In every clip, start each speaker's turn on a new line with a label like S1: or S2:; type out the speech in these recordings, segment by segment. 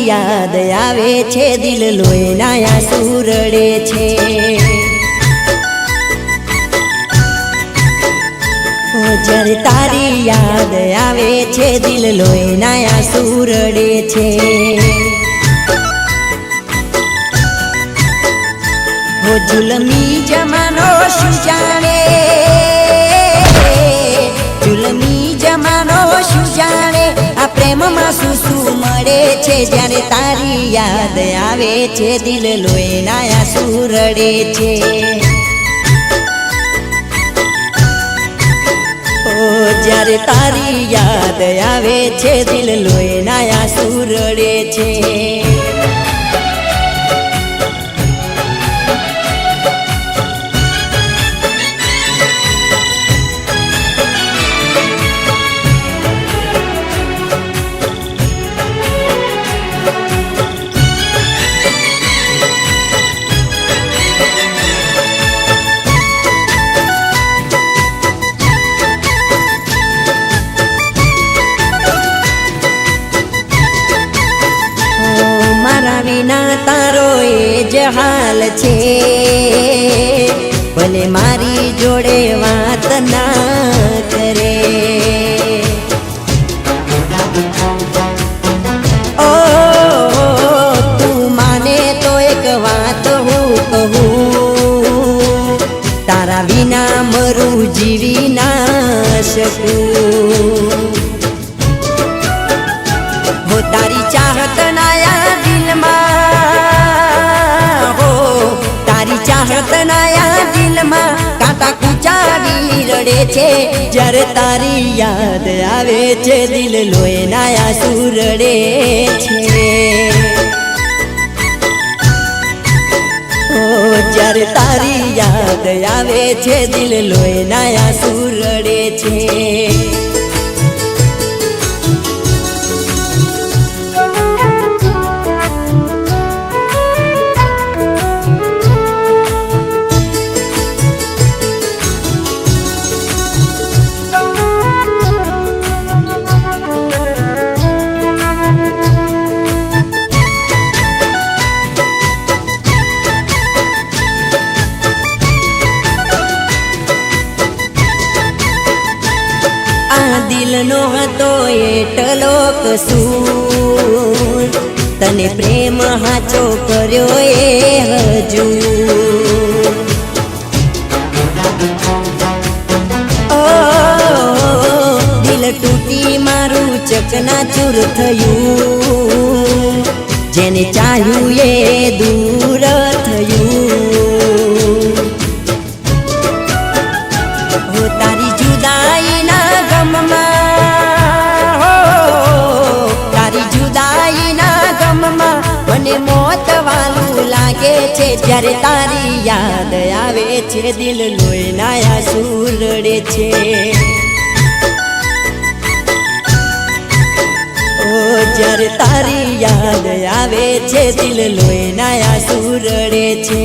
S1: યાદ આવે છે દિલ લોહીના આંસુ રડે છે જ્યારે તારી યાદ આવે છે દિલ લોહીના આંસુ રડે છે ઓ જુલમી જમાનો શું જાણે જુલમી જમાનો શું જાણે આ પ્રેમમાં શું શું મળે છે જ્યારે તારી યાદ આવે છે દિલ લોહીના આંસુ રડે છે જ્યારે તારી યાદ આવે છે દિલ લોહીના આંસુ રડે છે વિના તારો એ જ હાલ છે ભલે મારી જોડે વાત ના કરે ઓ તું માને તો એક વાત હું કહું તારા વિના મરું જીવી ના શકું હો તારી ચાહત નાયા તારી ચાહત નાયા દિલમાં કાંટા કૂચાવી રડે છે જ્યારે તારી યાદ આવે છે દિલ લોહીના આંસુ રડે છે ઓ જ્યારે તારી યાદ આવે છે દિલ લોહીના આંસુ રડે છે દિલનો હતો એટલો કસૂર તને પ્રેમ હાચો કર્યો એ હજુ ઓ દિલ તૂટી મારું ચકનાચૂર થયું જેને ચાહ્યું એ દૂર થયું હો તારી જુદાઈના મને મોત વાલું લાગે છે જ્યારે તારી યાદ આવે છે દિલ લોહીના આંસુ રડે છે ઓ જ્યારે તારી યાદ આવે છે દિલ લોહીના આંસુ રડે છે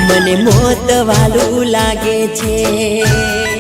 S1: મને મોત વાલું લાગે છે